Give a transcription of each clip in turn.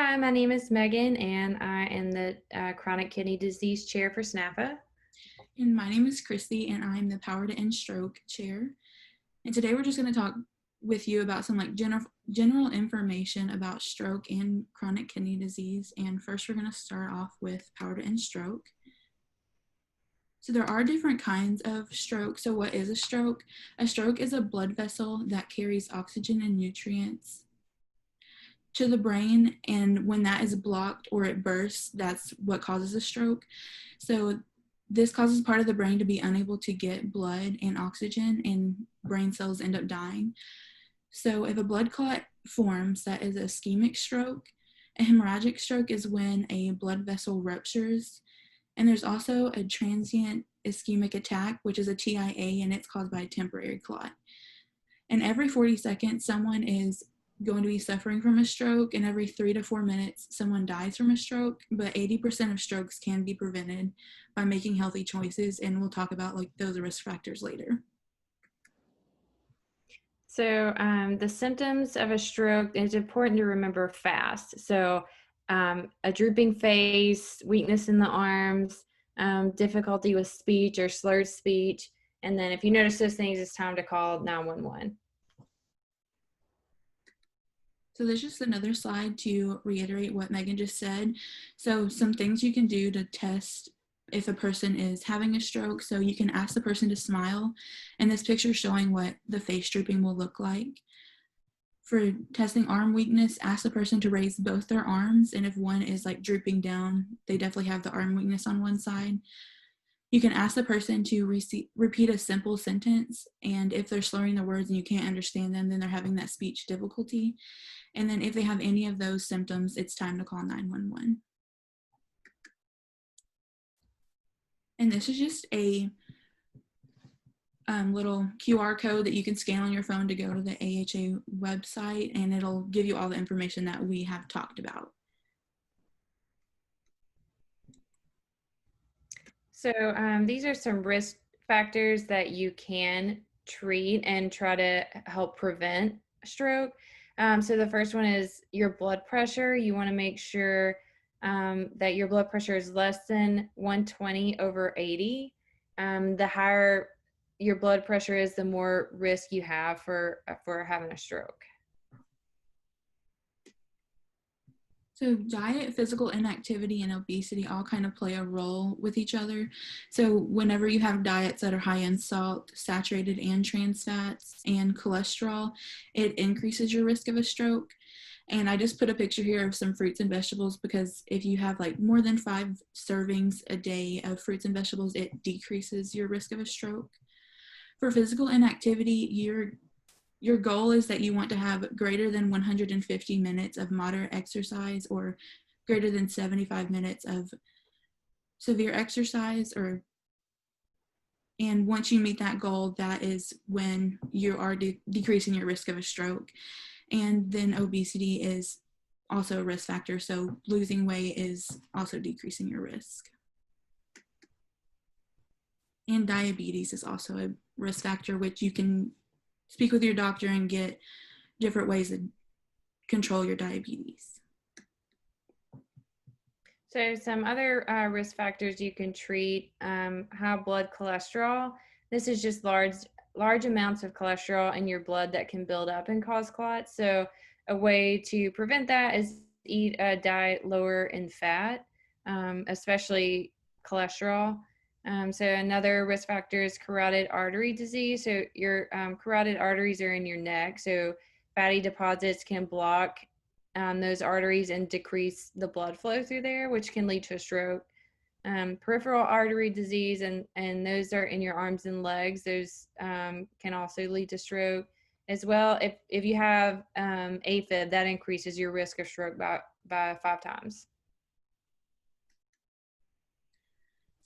Hi, my name is Megan, and I am the Chronic Kidney Disease Chair for SNAFA. And my name is Christy, and I'm the Power to End Stroke Chair. And today we're just going to talk with you about some general information about stroke and chronic kidney disease. And first, we're going to start off with Power to End Stroke. So there are different kinds of stroke. So what is a stroke? A stroke is a blood vessel that carries oxygen and nutrients to the brain, and when that is blocked or it bursts, that's what causes a stroke. So this causes part of the brain to be unable to get blood and oxygen, and brain cells end up dying. So if a blood clot forms, that is a ischemic stroke. A hemorrhagic stroke is when a blood vessel ruptures. And there's also a transient ischemic attack, which is a TIA, and it's caused by a temporary clot. And every 40 seconds, someone is going to be suffering from a stroke, and every 3 to 4 minutes someone dies from a stroke. But 80% of strokes can be prevented by making healthy choices, and we'll talk about those risk factors later. So the symptoms of a stroke is important to remember fast. So a drooping face, weakness in the arms, difficulty with speech or slurred speech, and then if you notice those things, it's time to call 911. So there's just another slide to reiterate what Megan just said. So some things you can do to test if a person is having a stroke. So you can ask the person to smile, and this picture is showing what the face drooping will look like. For testing arm weakness, ask the person to raise both their arms, and if one is drooping down, they definitely have the arm weakness on one side. You can ask the person to repeat a simple sentence, and if they're slurring the words and you can't understand them, then they're having that speech difficulty. And then if they have any of those symptoms, it's time to call 911. And this is just a little QR code that you can scan on your phone to go to the AHA website, and it'll give you all the information that we have talked about. So these are some risk factors that you can treat and try to help prevent stroke. So the first one is your blood pressure. You want to make sure that your blood pressure is less than 120/80. The higher your blood pressure is, the more risk you have for having a stroke. So diet, physical inactivity, and obesity all kind of play a role with each other. So whenever you have diets that are high in salt, saturated and trans fats, and cholesterol, it increases your risk of a stroke. And I just put a picture here of some fruits and vegetables, because if you have more than 5 servings a day of fruits and vegetables, it decreases your risk of a stroke. For physical inactivity, your goal is that you want to have greater than 150 minutes of moderate exercise or greater than 75 minutes of severe exercise. And once you meet that goal, that is when you are decreasing your risk of a stroke. And then obesity is also a risk factor. So losing weight is also decreasing your risk. And diabetes is also a risk factor, which you can speak with your doctor and get different ways to control your diabetes. So some other risk factors you can treat: high blood cholesterol. This is just large amounts of cholesterol in your blood that can build up and cause clots. So a way to prevent that is eat a diet lower in fat, especially cholesterol. So another risk factor is carotid artery disease. So your carotid arteries are in your neck. So fatty deposits can block those arteries and decrease the blood flow through there, which can lead to a stroke. Peripheral artery disease, and those are in your arms and legs. Those can also lead to stroke as well. If you have AFib, that increases your risk of stroke by 5 times.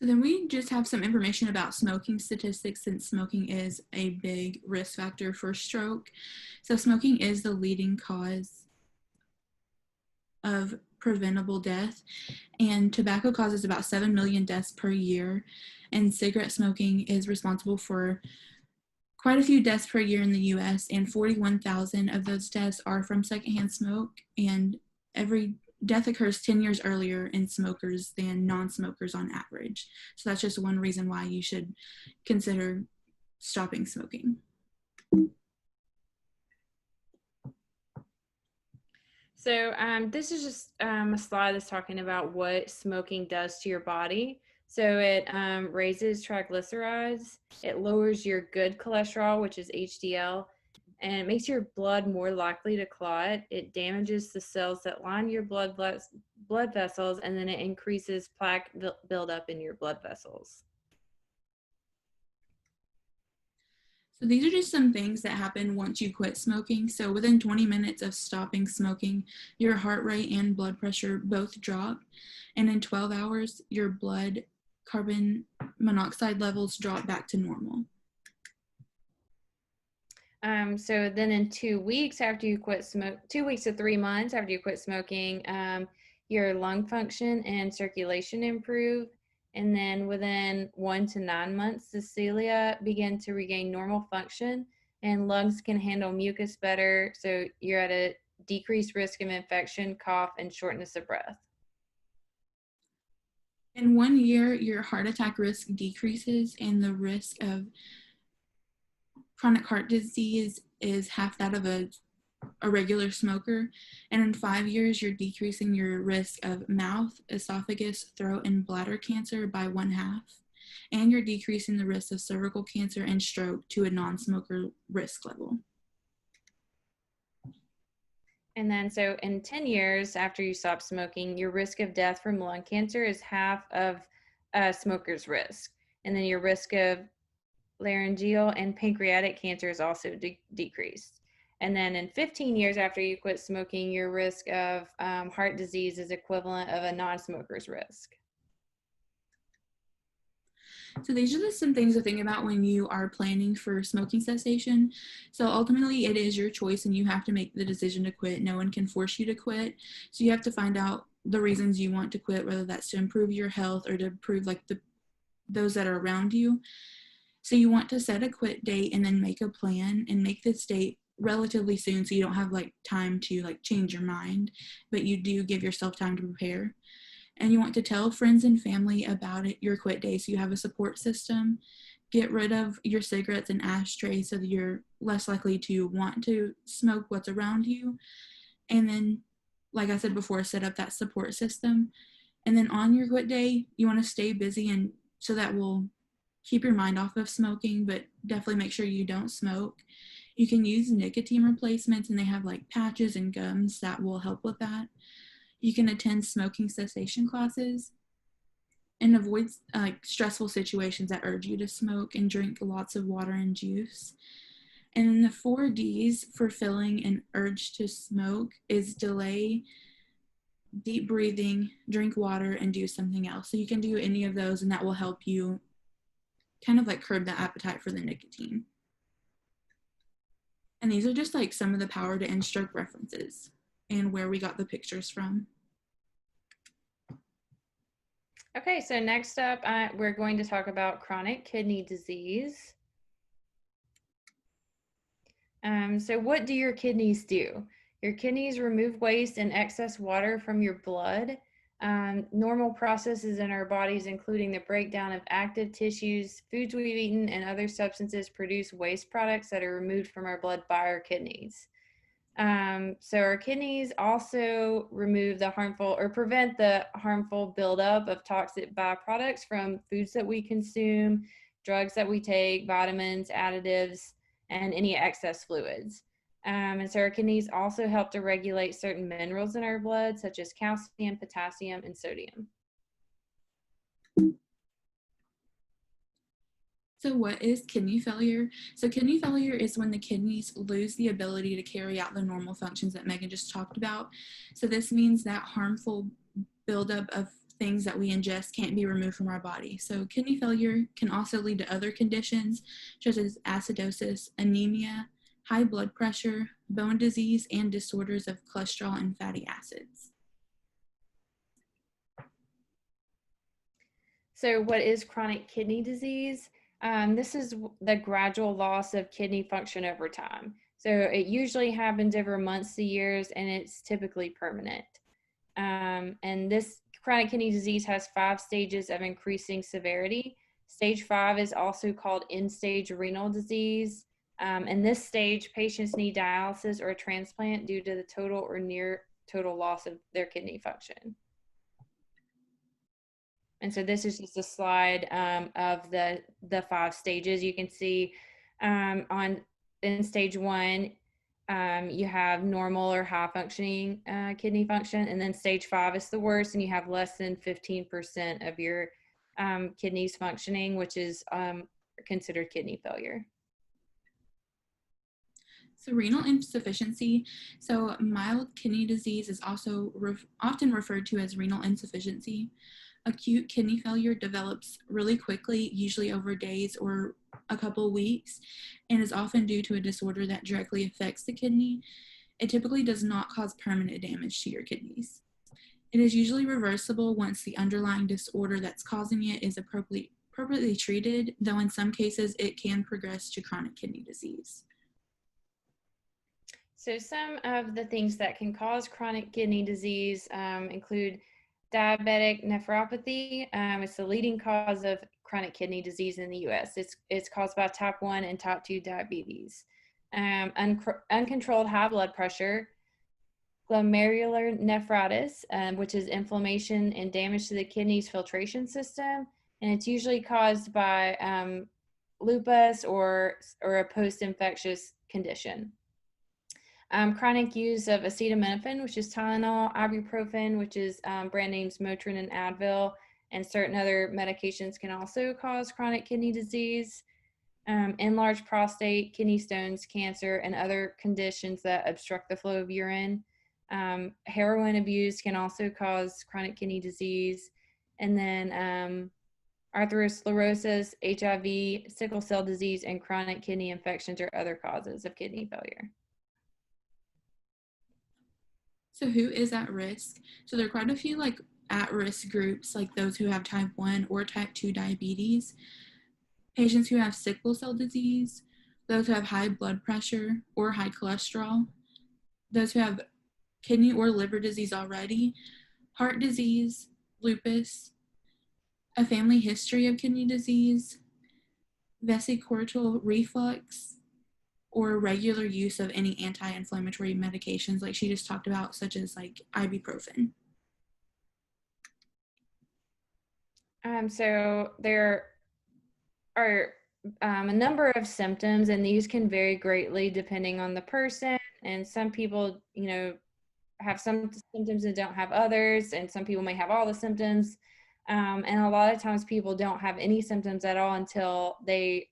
So then we just have some information about smoking statistics, since smoking is a big risk factor for stroke. So smoking is the leading cause of preventable death, and tobacco causes about 7 million deaths per year, and cigarette smoking is responsible for quite a few deaths per year in the US, and 41,000 of those deaths are from secondhand smoke, and every death occurs 10 years earlier in smokers than non-smokers on average. So that's just one reason why you should consider stopping smoking. So this is just a slide that's talking about what smoking does to your body. So it raises triglycerides, it lowers your good cholesterol, which is HDL, and it makes your blood more likely to clot. It damages the cells that line your blood vessels, and then it increases plaque buildup in your blood vessels. So these are just some things that happen once you quit smoking. So within 20 minutes of stopping smoking, your heart rate and blood pressure both drop. And in 12 hours, your blood carbon monoxide levels drop back to normal. So then in 2 weeks after you quit 2 weeks to 3 months after you quit smoking, your lung function and circulation improve. And then within 1 to 9 months, the cilia begin to regain normal function and lungs can handle mucus better. So you're at a decreased risk of infection, cough, and shortness of breath. In 1 year, your heart attack risk decreases and the risk of chronic heart disease is half that of a regular smoker. And in 5 years, you're decreasing your risk of mouth, esophagus, throat, and bladder cancer by 1/2. And you're decreasing the risk of cervical cancer and stroke to a non-smoker risk level. And then, so in 10 years after you stop smoking, your risk of death from lung cancer is half of a smoker's risk. And then your risk of laryngeal and pancreatic cancer is also decreased. And then in 15 years after you quit smoking, your risk of heart disease is equivalent of a non-smoker's risk. So these are just some things to think about when you are planning for smoking cessation. So ultimately it is your choice and you have to make the decision to quit. No one can force you to quit. So you have to find out the reasons you want to quit, whether that's to improve your health or to improve like those that are around you. So you want to set a quit date and then make a plan and make this date relatively soon so you don't have like time to like change your mind, but you do give yourself time to prepare. And you want to tell friends and family about it, your quit day, so you have a support system. Get rid of your cigarettes and ashtrays so that you're less likely to want to smoke what's around you. And then, like I said before, set up that support system. And then on your quit day, you want to stay busy, and so that will keep your mind off of smoking, but definitely make sure you don't smoke. You can use nicotine replacements, and they have like patches and gums that will help with that. You can attend smoking cessation classes and avoid stressful situations that urge you to smoke, and drink lots of water and juice. And the 4 Ds for filling an urge to smoke is delay, deep breathing, drink water, and do something else. So you can do any of those and that will help you kind of like curb the appetite for the nicotine. And these are just like some of the power to end stroke references and where we got the pictures from. Okay, so next up, we're going to talk about chronic kidney disease. So what do your kidneys do? Your kidneys remove waste and excess water from your blood. Normal processes in our bodies, including the breakdown of active tissues, foods we've eaten, and other substances, produce waste products that are removed from our blood by our kidneys. So our kidneys also remove the harmful or prevent the harmful buildup of toxic byproducts from foods that we consume, drugs that we take, vitamins, additives, and any excess fluids. And so our kidneys also help to regulate certain minerals in our blood, such as calcium, potassium, and sodium. So what is kidney failure? So kidney failure is when the kidneys lose the ability to carry out the normal functions that Megan just talked about. So this means that harmful buildup of things that we ingest can't be removed from our body. So kidney failure can also lead to other conditions such as acidosis, anemia, high blood pressure, bone disease, and disorders of cholesterol and fatty acids. So what is chronic kidney disease? This is the gradual loss of kidney function over time. So it usually happens over months to years, and it's typically permanent. And this chronic kidney disease has 5 stages of increasing severity. Stage 5 is also called end-stage renal disease. In this stage, patients need dialysis or a transplant due to the total or near total loss of their kidney function. And so this is just a slide of the 5 stages. You can see on in stage 1, you have normal or high functioning kidney function, and then stage 5 is the worst, and you have less than 15% of your kidneys functioning, which is considered kidney failure. So renal insufficiency. So mild kidney disease is also often referred to as renal insufficiency. Acute kidney failure develops really quickly, usually over days or a couple weeks, and is often due to a disorder that directly affects the kidney. It typically does not cause permanent damage to your kidneys. It is usually reversible once the underlying disorder that's causing it is appropriately treated, though in some cases it can progress to chronic kidney disease. So some of the things that can cause chronic kidney disease include diabetic nephropathy. It's the leading cause of chronic kidney disease in the U.S. It's caused by type 1 and type 2 diabetes. Uncontrolled high blood pressure, glomerular nephritis, which is inflammation and damage to the kidney's filtration system, and it's usually caused by lupus or a post-infectious condition. Chronic use of acetaminophen, which is Tylenol, ibuprofen, which is brand names Motrin and Advil, and certain other medications can also cause chronic kidney disease. Enlarged prostate, kidney stones, cancer, and other conditions that obstruct the flow of urine. Heroin abuse can also cause chronic kidney disease. And then atherosclerosis, HIV, sickle cell disease, and chronic kidney infections are other causes of kidney failure. So who is at risk? So there are quite a few at-risk groups, like those who have type 1 or type 2 diabetes, patients who have sickle cell disease, those who have high blood pressure or high cholesterol, those who have kidney or liver disease already, heart disease, lupus, a family history of kidney disease, vesicular reflux, or regular use of any anti-inflammatory medications like she just talked about, such as like ibuprofen. So there are a number of symptoms, and these can vary greatly depending on the person. And some people, have some symptoms and don't have others, and some people may have all the symptoms. And a lot of times people don't have any symptoms at all until they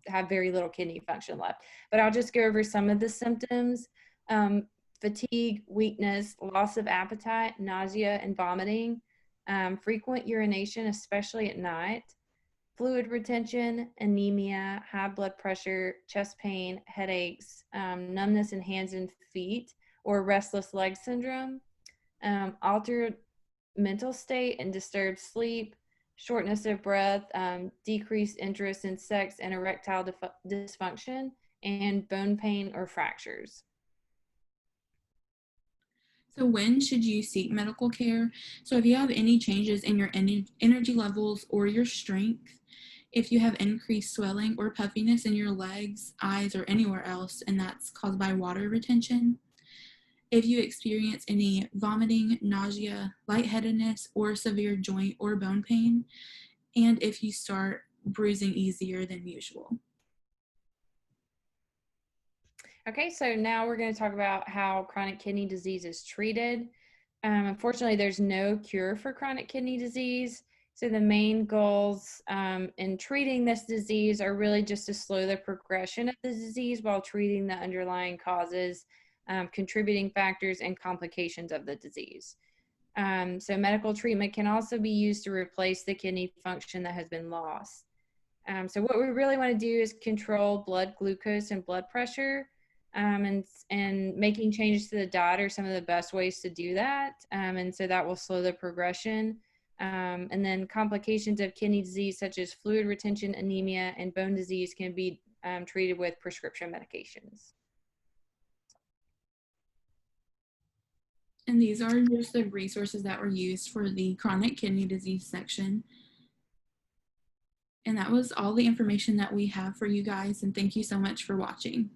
have very little kidney function left. But I'll just go over some of the symptoms. Fatigue, weakness, loss of appetite, nausea, and vomiting, frequent urination, especially at night, fluid retention, anemia, high blood pressure, chest pain, headaches, numbness in hands and feet, or restless leg syndrome, altered mental state and disturbed sleep, shortness of breath, decreased interest in sex and erectile dysfunction, and bone pain or fractures. So when should you seek medical care? So if you have any changes in your energy levels or your strength, if you have increased swelling or puffiness in your legs, eyes, or anywhere else, and that's caused by water retention, if you experience any vomiting, nausea, lightheadedness, or severe joint or bone pain, and if you start bruising easier than usual. Okay, so now we're going to talk about how chronic kidney disease is treated. Unfortunately, there's no cure for chronic kidney disease. So the main goals in treating this disease are really just to slow the progression of the disease while treating the underlying causes, contributing factors, and complications of the disease. So medical treatment can also be used to replace the kidney function that has been lost. So what we really want to do is control blood glucose and blood pressure, and making changes to the diet are some of the best ways to do that. And so that will slow the progression. And then complications of kidney disease, such as fluid retention, anemia, and bone disease, can be treated with prescription medications. And these are just the resources that were used for the chronic kidney disease section. And that was all the information that we have for you guys. And thank you so much for watching.